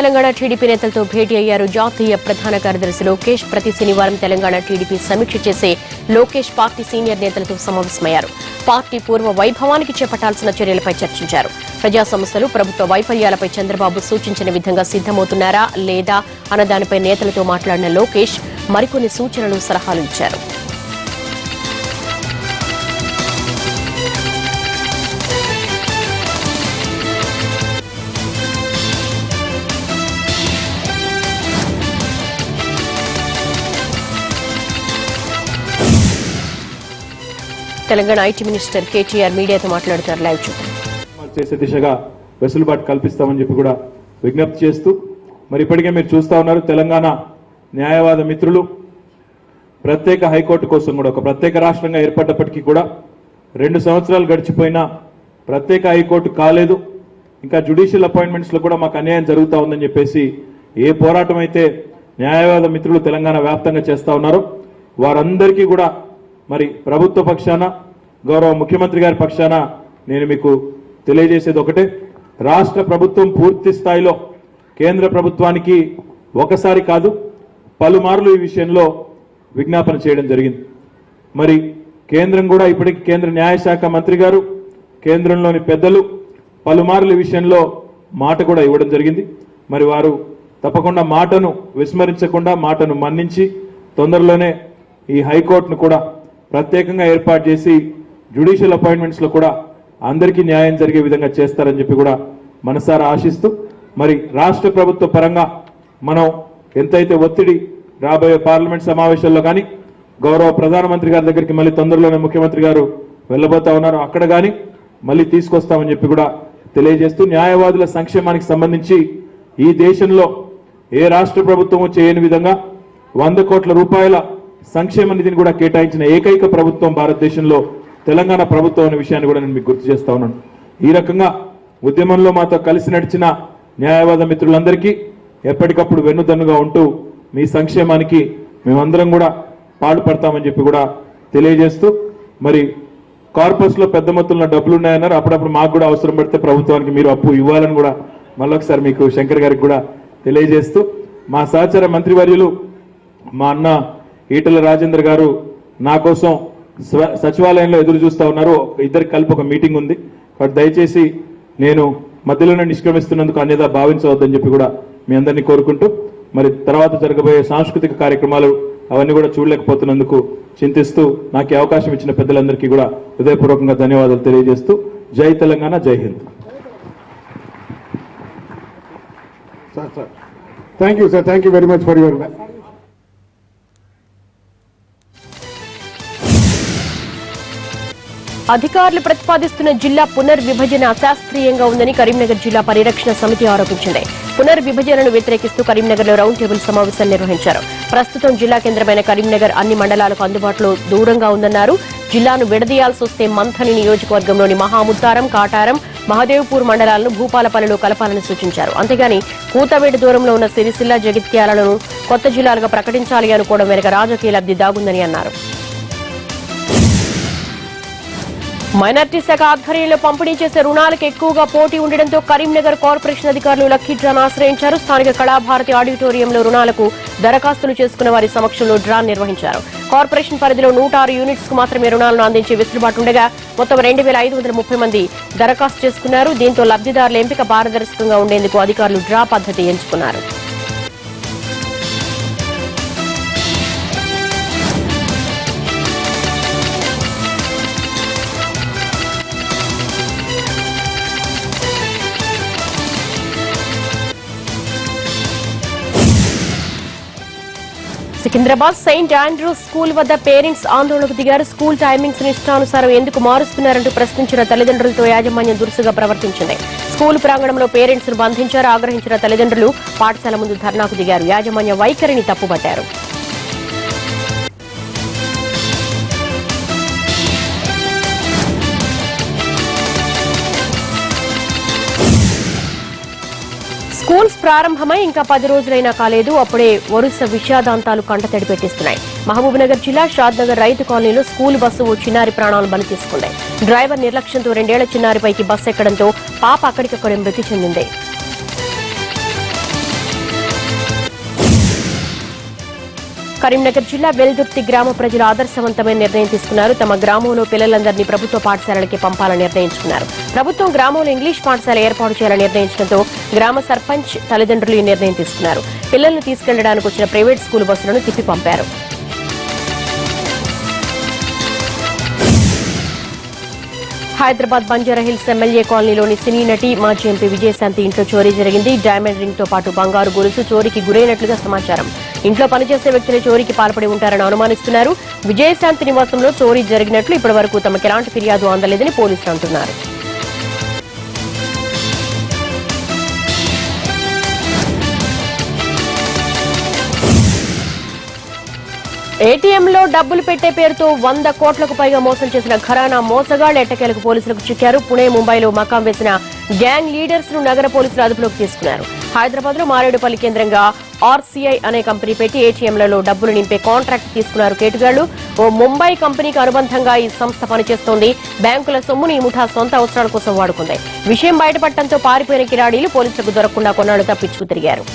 Telangana TDP నేతలతో భేటీ అయ్యారు. జాతీయ ప్రధాన కార్యదర్శి లోకేష్ ప్రతి శనివారం తెలంగాణ టీడీపీ సమీక్ష చేసే లోకేష్ పార్టీ సీనియర్ నేతలతో సమావేశమయ్యారు. పార్టీ పూర్వ వైభవానికి చేపట్టాల్సిన చర్యలపై చర్చించారు. ప్రజా సమస్యలు, ప్రభుత్వ వైఫల్యాలపై చంద్రబాబు సూచించిన విధంగా సిద్దమవుతున్నారా లేదా అన్న దానిపై నేతలతో మాట్లాడిన లోకేష్ మరికొన్ని సూచనలు, సలహాలు ఇచ్చారు. తెలంగాణ ఐటీ మినిస్టర్ కేటీఆర్ మీడియాతో మాట్లాడుతారు. లైవ్ చూద్దాం. చేసే దిశగా వెసులుబాటు కల్పిస్తామని చెప్పి కూడా విజ్ఞప్తి చేస్తూ మరి ఇప్పటికే మీరు చూస్తా ఉన్నారు, తెలంగాణ న్యాయవాద మిత్రులు ప్రత్యేక హైకోర్టు కోసం కూడా ఒక ప్రత్యేక రాష్ట్రంగా ఏర్పడ్డప్పటికీ కూడా 2 సంవత్సరాలు గడిచిపోయినా ప్రత్యేక హైకోర్టు కాలేదు. ఇంకా జ్యుడిషియల్ అపాయింట్మెంట్స్ లో కూడా మాకు అన్యాయం జరుగుతూ ఉందని చెప్పేసి ఏ పోరాటం అయితే న్యాయవాద మిత్రులు తెలంగాణ వ్యాప్తంగా చేస్తా ఉన్నారో వారందరికీ కూడా మరి ప్రభుత్వ పక్షాన, గౌరవ ముఖ్యమంత్రి గారి పక్షాన నేను మీకు తెలియజేసేది ఒకటే, రాష్ట్ర ప్రభుత్వం పూర్తి స్థాయిలో కేంద్ర ప్రభుత్వానికి ఒకసారి కాదు పలుమార్లు ఈ విషయంలో విజ్ఞాపన చేయడం జరిగింది. మరి కేంద్రం కూడా ఇప్పటికీ కేంద్ర న్యాయశాఖ మంత్రి గారు, కేంద్రంలోని పెద్దలు పలుమార్లు ఈ విషయంలో మాట కూడా ఇవ్వడం జరిగింది. మరి వారు తప్పకుండా మాటను విస్మరించకుండా మాటను మన్నించి తొందరలోనే ఈ హైకోర్టును కూడా ప్రత్యేకంగా ఏర్పాటు చేసి జ్యుడిషియల్ అపాయింట్మెంట్స్ లో కూడా అందరికీ న్యాయం జరిగే విధంగా చేస్తారని చెప్పి కూడా మనసారా ఆశిస్తూ మరి రాష్ట్ర ప్రభుత్వ పరంగా మనం ఎంతైతే ఒత్తిడి రాబోయే పార్లమెంట్ సమావేశాల్లో కానీ గౌరవ ప్రధానమంత్రి గారి దగ్గరికి మళ్ళీ తొందరలోనే ముఖ్యమంత్రి గారు వెళ్ళబోతా ఉన్నారు, అక్కడ కానీ మళ్ళీ తీసుకొస్తామని చెప్పి కూడా తెలియజేస్తూ న్యాయవాదుల సంక్షేమానికి సంబంధించి ఈ దేశంలో ఏ రాష్ట్ర ప్రభుత్వము చేయని విధంగా 100 కోట్ల రూపాయల సంక్షేమ నిధిని కూడా కేటాయించిన ఏకైక ప్రభుత్వం భారతదేశంలో తెలంగాణ ప్రభుత్వం అనే విషయాన్ని కూడా నేను మీకు గుర్తు చేస్తా ఉన్నాను. ఈ రకంగా ఉద్యమంలో మాతో కలిసి నడిచిన న్యాయవాద మిత్రులందరికీ ఎప్పటికప్పుడు వెన్నుదన్నుగా ఉంటూ మీ సంక్షేమానికి మేమందరం కూడా పాటుపడతామని చెప్పి కూడా తెలియజేస్తూ మరి కార్పస్ లో పెద్ద మొత్తంలో డబ్బులు ఉన్నాయన్నారు. అప్పుడప్పుడు మాకు కూడా అవసరం పడితే ప్రభుత్వానికి మీరు అప్పు ఇవ్వాలని కూడా మళ్ళొకసారి మీకు శంకర్ గారికి కూడా తెలియజేస్తూ మా సహచర మంత్రివర్యులు మా అన్న ఈటల రాజేందర్ గారు నా కోసం సచివాలయంలో ఎదురు చూస్తా ఉన్నారు. ఇద్దరికి కలిపి ఒక మీటింగ్ ఉంది, కాబట్టి దయచేసి నేను మధ్యలోనే నిష్క్రమిస్తున్నందుకు అన్యదా భావించవద్దని చెప్పి కూడా మీ అందరినీ కోరుకుంటూ మరి తర్వాత జరగబోయే సాంస్కృతిక కార్యక్రమాలు అవన్నీ కూడా చూడలేకపోతున్నందుకు చింతిస్తూ నాకు అవకాశం ఇచ్చిన పెద్దలందరికీ కూడా హృదయపూర్వకంగా ధన్యవాదాలు తెలియజేస్తూ జై తెలంగాణ, జై Hind. Thank you sir, thank you very much for your. అధికారులు ప్రతిపాదిస్తున్న జిల్లా పునర్విభజన అశాస్త్రీయంగా ఉందని కరీంనగర్ జిల్లా పరిరక్షణ సమితి ఆరోపించింది. పునర్విభజనను వ్యతిరేకిస్తూ కరీంనగర్లో రౌండ్ టేబుల్ సమావేశాలు నిర్వహించారు. ప్రస్తుతం జిల్లా కేంద్రమైన కరీంనగర్ అన్ని మండలాలకు అందుబాటులో దూరంగా ఉందన్నారు. జిల్లాను విడదీయాల్సి వస్తే మంథని నియోజకవర్గంలోని మహాముత్తారం, కాటారం, మహదేవ్పూర్ మండలాలను భూపాలపల్లిలో కలపాలని సూచించారు. అంతేగాని కూతవేటు దూరంలో ఉన్న సిరిసిల్ల, జగిత్యాలను కొత్త జిల్లాలుగా ప్రకటించాలి అనుకోవడం వెనుక రాజకీయ లబ్ధి దాగుందని అన్నారు. మైనార్టీ శాఖ ఆధ్వర్యంలో పంపిణీ చేసే రుణాలకు ఎక్కువగా పోటీ ఉండడంతో కరీంనగర్ కార్పొరేషన్ అధికారులు లక్కీ డ్రాను ఆశ్రయించారు. స్థానిక కళాభారతి ఆడిటోరియంలో రుణాలకు దరఖాస్తులు చేసుకున్న వారి సమక్షంలో డ్రా నిర్వహించారు. కార్పొరేషన్ పరిధిలో 106 యూనిట్స్ కు మాత్రమే రుణాలను అందించే వెసులుబాటు ఉండగా మొత్తం 2530 మంది దరఖాస్తు చేసుకున్నారు. దీంతో లబ్ధిదారుల ఎంపిక పారదర్శకంగా ఉండేందుకు అధికారులు డ్రా పద్ధతి ఎంచుకున్నారు. సికింద్రాబాద్ సెయింట్ ఆండ్రూస్ స్కూల్ వద్ద పేరెంట్స్ ఆందోళనకు దిగారు. స్కూల్ టైమింగ్స్ ఇష్టానుసారం ఎందుకు మారుస్తున్నారంటూ ప్రశ్నించిన తల్లిదండ్రులతో యాజమాన్యం దురుసుగా ప్రవర్తించింది. స్కూల్ ప్రాంగణంలో పేరెంట్స్ ను బంధించారు. ఆగ్రహించిన తల్లిదండ్రులు పాఠశాల ముందు ధర్నాకు దిగారు. యాజమాన్య వైఖరిని తప్పుపట్టారు. స్కూల్స్ ప్రారంభమై ఇంకా 10 రోజులైనా కాలేదు. అప్పుడే వరుస విషాదాంతాలు కంటతడి పెట్టిస్తున్నాయి. మహబూబ్నగర్ జిల్లా షాద్నగర్ రైతు కాలనీలో స్కూల్ బస్సు ఓ చిన్నారి ప్రాణాలు బలి తీసుకుంది. డ్రైవర్ నిర్లక్ష్యంతో 2 ఏళ్ల చిన్నారిపైకి బస్సు ఎక్కడంతో పాప అక్కడికక్కడే మృతి చెందింది. కరీంనగర్ జిల్లా వెల్దుర్తి గ్రామ ప్రజలు ఆదర్శవంతమైన నిర్ణయం తీసుకున్నారు. తమ గ్రామంలో పిల్లలందరినీ ప్రభుత్వ పాఠశాలలకి పంపాలని నిర్ణయించుకున్నారు. ప్రభుత్వం గ్రామంలో ఇంగ్లీష్ పాఠశాల ఏర్పాటు చేయాలని నిర్ణయించడంతో గ్రామ సర్పంచ్ తల్లిదండ్రులు ఈ నిర్ణయం తీసుకున్నారు. పిల్లలను తీసుకెళ్లడానికి వచ్చిన ప్రైవేట్ స్కూల్ బస్సులను తిప్పి పంపారు. హైదరాబాద్ బంజారాహిల్స్ ఎమ్మెల్యే కాలనీలోని సినీ నటి మాజీ ఎంపీ విజయశాంతి ఇంట్లో చోరీ జరిగింది. డైమండ్ రింగ్ తో పాటు బంగారు గొలుసు చోరీకి గురైనట్లుగా సమాచారం. ఇంట్లో పనిచేసే వ్యక్తులే చోరీకి పాల్పడి ఉంటారని అనుమానిస్తున్నారు. విజయశాంతి నివాసంలో చోరీ జరిగినట్లు ఇప్పటి వరకు తమకు ఎలాంటి ఫిర్యాదు అందలేదని పోలీసులు అంటున్నారు. ఏటీఎంలో డబ్బులు పెట్టే పేరుతో 100 కోట్లకు పైగా మోసం చేసిన ఘరానా మోసగాళ్లు ఎట్టకేలకు పోలీసులకు చిక్కారు. పుణె, ముంబైలో మకాం వేసిన గ్యాంగ్ లీడర్స్ ను నగర పోలీసులు అదుపులోకి తీసుకున్నారు. హైదరాబాద్ లో మారేడుపల్లి కేంద్రంగా ఆర్సీఐ అనే కంపెనీ పెట్టి ఏటీఎంలలో డబ్బులు నింపే కాంట్రాక్ట్ తీసుకున్నారు కేటుగాళ్లు. ఓ ముంబై కంపెనీకి అనుబంధంగా ఈ సంస్థ పనిచేస్తోంది. బ్యాంకుల సొమ్మును ఈ ముఠా సొంత అవసరాల కోసం వాడుకుంది. విషయం బయటపడటంతో పారిపోయిన కిరాడీలు పోలీసులకు దొరకకుండా కొన్నాళ్లు తప్పించుకు తిరిగారు.